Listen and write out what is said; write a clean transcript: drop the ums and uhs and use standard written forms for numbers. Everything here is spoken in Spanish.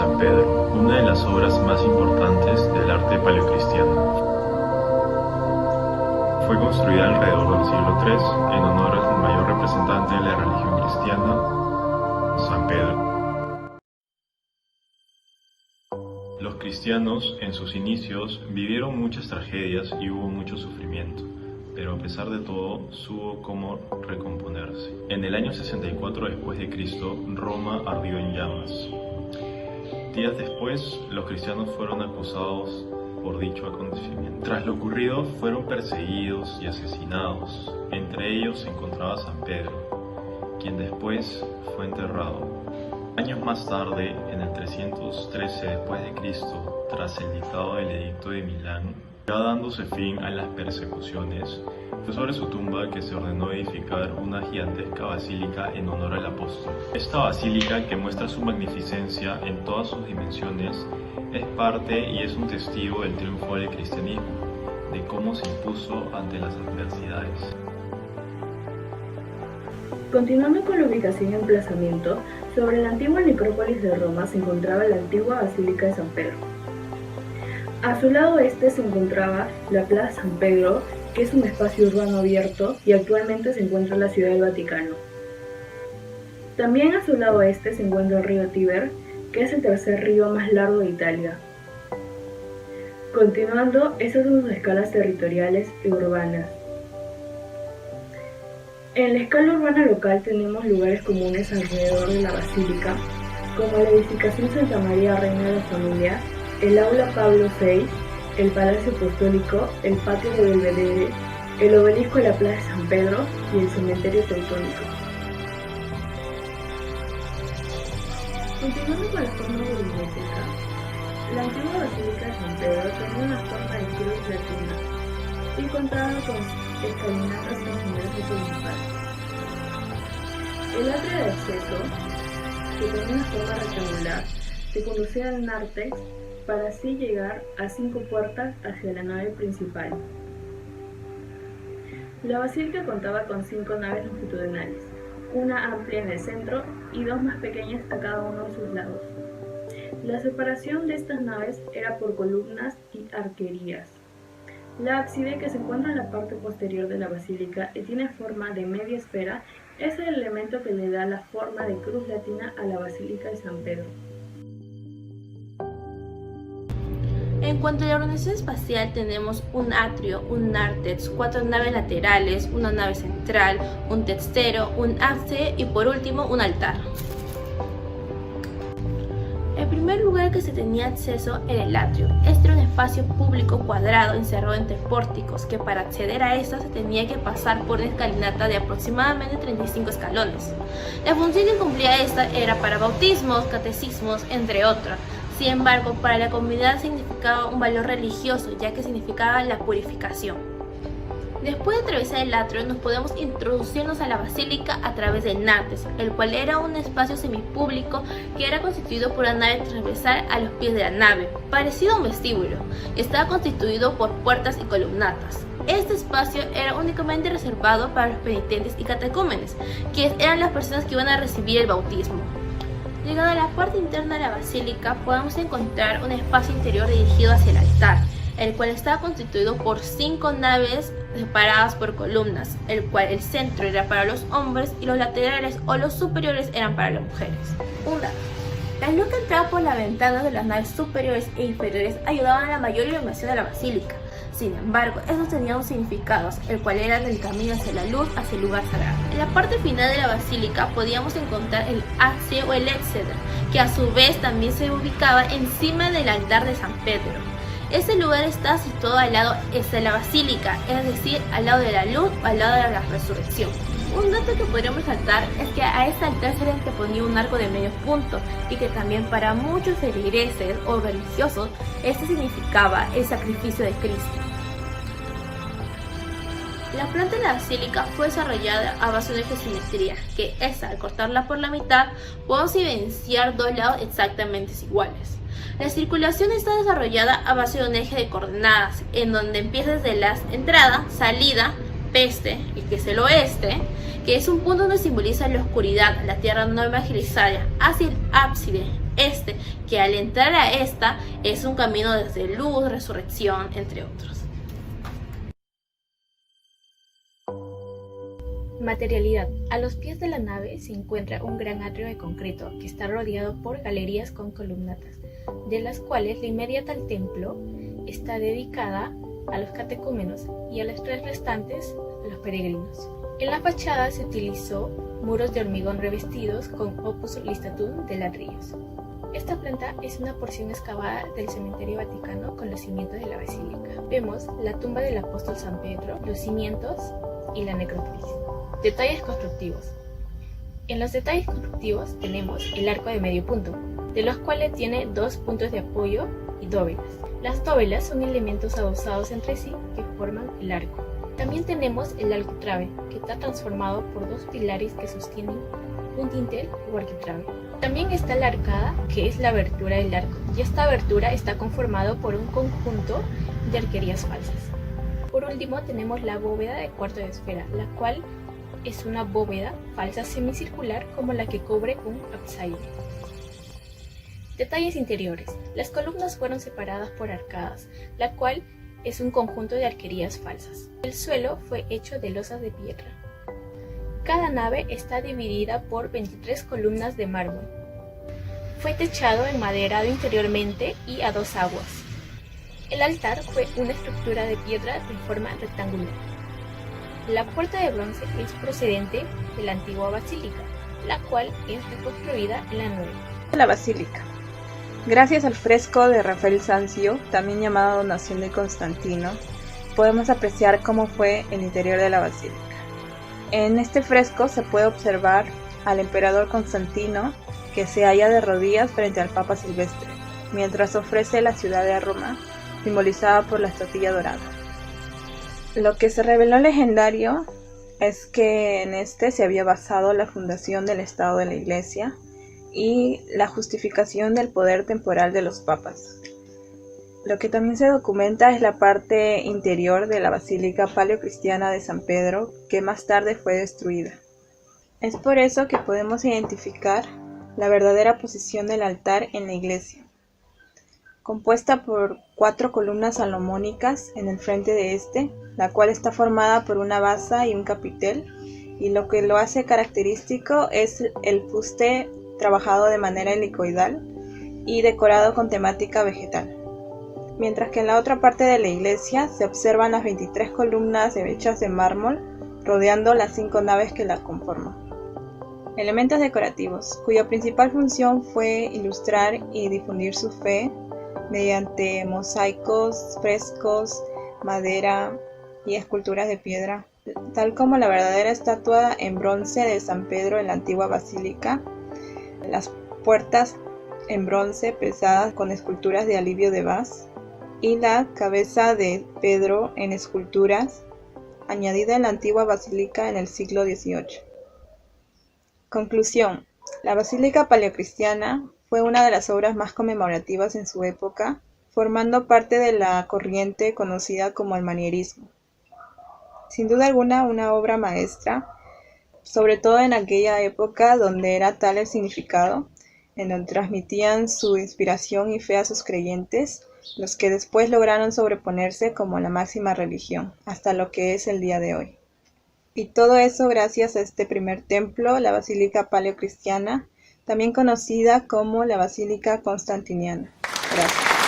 San Pedro, una de las obras más importantes del arte paleocristiano. Fue construida alrededor del siglo III en honor al mayor representante de la religión cristiana, San Pedro. Los cristianos, en sus inicios, vivieron muchas tragedias y hubo mucho sufrimiento, pero a pesar de todo, supo cómo recomponerse. En el año 64 después de Cristo, Roma ardió en llamas. Días después, los cristianos fueron acusados por dicho acontecimiento. Tras lo ocurrido, fueron perseguidos y asesinados. Entre ellos se encontraba San Pedro, quien después fue enterrado. Años más tarde, en el 313 después de Cristo, tras el dictado del Edicto de Milán, ya dándose fin a las persecuciones, fue sobre su tumba que se ordenó edificar una gigantesca basílica en honor al apóstol. Esta basílica, que muestra su magnificencia en todas sus dimensiones, es parte y es un testigo del triunfo del cristianismo, de cómo se impuso ante las adversidades. Continuando con la ubicación y emplazamiento, sobre la antigua necrópolis de Roma se encontraba la antigua Basílica de San Pedro. A su lado este se encontraba la Plaza San Pedro, que es un espacio urbano abierto y actualmente se encuentra en la Ciudad del Vaticano. También a su lado este se encuentra el río Tíber, que es el tercer río más largo de Italia. Continuando, estas son sus escalas territoriales y urbanas. En la escala urbana local tenemos lugares comunes alrededor de la basílica, como la edificación Santa María Reina de la Familia, el aula Pablo VI, el Palacio Apostólico, el patio de Belvedere, el obelisco de la Plaza de San Pedro y el cementerio teutónico. Continuando con la forma de biblioteca, la antigua Basílica de San Pedro tenía una forma de cruz latina y contaba con escalinatas en su eje principal. El atrio de acceso, que tenía una forma rectangular, se conducía al nártex para así llegar a 5 puertas hacia la nave principal. La basílica contaba con 5 naves longitudinales, una amplia en el centro y 2 más pequeñas a cada uno de sus lados. La separación de estas naves era por columnas y arquerías. La ábside, que se encuentra en la parte posterior de la basílica y tiene forma de media esfera, es el elemento que le da la forma de cruz latina a la Basílica de San Pedro. En cuanto a la organización espacial, tenemos un atrio, un nártex, 4 naves laterales, una nave central, un testero, un ábside y por último un altar. El primer lugar que se tenía acceso era el atrio. Este era un espacio público cuadrado encerrado entre pórticos, que para acceder a esto se tenía que pasar por una escalinata de aproximadamente 35 escalones. La función que cumplía esta era para bautismos, catecismos, entre otras. Sin embargo, para la comunidad significaba un valor religioso, ya que significaba la purificación. Después de atravesar el atrio, nos podemos introducirnos a la basílica a través del nártex, el cual era un espacio semipúblico que era constituido por una nave transversal a los pies de la nave, parecido a un vestíbulo, y estaba constituido por puertas y columnatas. Este espacio era únicamente reservado para los penitentes y catecúmenes, que eran las personas que iban a recibir el bautismo. Llegando a la parte interna de la basílica, podemos encontrar un espacio interior dirigido hacia el altar, el cual estaba constituido por 5 naves separadas por columnas, el cual el centro era para los hombres y los laterales o los superiores eran para las mujeres. La luz que entraba por las ventanas de las naves superiores e inferiores ayudaban a la mayor iluminación de la basílica. Sin embargo, estos tenían un significado, el cual era el camino hacia la luz, hacia el lugar sagrado. En la parte final de la basílica podíamos encontrar el ábside o el exedra, que a su vez también se ubicaba encima del altar de San Pedro. Este lugar está situado al lado de la basílica, es decir, al lado de la luz o al lado de la resurrección. Un dato que podríamos resaltar es que a este altar se le anteponía un arco de medio punto y que también para muchos feligreses o religiosos este significaba el sacrificio de Cristo. La planta de la basílica fue desarrollada a base de una geometría, que es al cortarla por la mitad podemos evidenciar 2 lados exactamente iguales. La circulación está desarrollada a base de un eje de coordenadas, en donde empieza desde la entrada, salida, peste, que es el oeste, que es un punto donde simboliza la oscuridad, la tierra no evangelizada, hacia el ábside este, que al entrar a esta es un camino desde luz, resurrección, entre otros. Materialidad. A los pies de la nave se encuentra un gran atrio de concreto que está rodeado por galerías con columnatas, de las cuales la inmediata al templo está dedicada a los catecúmenos y a las 3 restantes a los peregrinos. En la fachada se utilizó muros de hormigón revestidos con opus listatum de ladrillos. Esta planta es una porción excavada del cementerio vaticano con los cimientos de la basílica. Vemos la tumba del apóstol San Pedro, los cimientos y la necrópolis. Detalles constructivos. En los detalles constructivos tenemos el arco de medio punto, de los cuales tiene 2 puntos de apoyo y dóvelas. Las dóvelas son elementos adosados entre sí que forman el arco. También tenemos el arquitrabe, que está transformado por 2 pilares que sostienen un dintel o arquitrabe. También está la arcada, que es la abertura del arco, y esta abertura está conformado por un conjunto de arquerías falsas. Por último tenemos la bóveda de cuarto de esfera, la cual es una bóveda falsa semicircular como la que cubre un ábside. Detalles interiores. Las columnas fueron separadas por arcadas, la cual es un conjunto de arquerías falsas. El suelo fue hecho de losas de piedra. Cada nave está dividida por 23 columnas de mármol. Fue techado enmaderado interiormente y a 2 aguas. El altar fue una estructura de piedra de forma rectangular. La puerta de bronce es procedente de la antigua basílica, la cual es reconstruida en la nueva. La basílica. Gracias al fresco de Rafael Sanzio, también llamado Donación de Constantino, podemos apreciar cómo fue el interior de la basílica. En este fresco se puede observar al emperador Constantino, que se halla de rodillas frente al Papa Silvestre, mientras ofrece la ciudad de Roma, simbolizada por la estatuilla dorada. Lo que se reveló legendario es que en este se había basado la fundación del Estado de la Iglesia y la justificación del poder temporal de los papas. Lo que también se documenta es la parte interior de la Basílica Paleocristiana de San Pedro, que más tarde fue destruida. Es por eso que podemos identificar la verdadera posición del altar en la iglesia. Compuesta por 4 columnas salomónicas en el frente de este, la cual está formada por una basa y un capitel, y lo que lo hace característico es el fuste trabajado de manera helicoidal y decorado con temática vegetal. Mientras que en la otra parte de la iglesia se observan las 23 columnas hechas de mármol rodeando las 5 naves que la conforman. Elementos decorativos, cuya principal función fue ilustrar y difundir su fe mediante mosaicos, frescos, madera y esculturas de piedra, tal como la verdadera estatua en bronce de San Pedro en la antigua basílica, las puertas en bronce pesadas con esculturas de Alivio de Bas y la cabeza de Pedro en esculturas añadida en la antigua basílica en el siglo XVIII. Conclusión: la Basílica Paleocristiana fue una de las obras más conmemorativas en su época, formando parte de la corriente conocida como el manierismo. Sin duda alguna, una obra maestra, sobre todo en aquella época donde era tal el significado, en donde transmitían su inspiración y fe a sus creyentes, los que después lograron sobreponerse como la máxima religión, hasta lo que es el día de hoy. Y todo eso gracias a este primer templo, la Basílica Paleocristiana, también conocida como la Basílica Constantiniana. Gracias.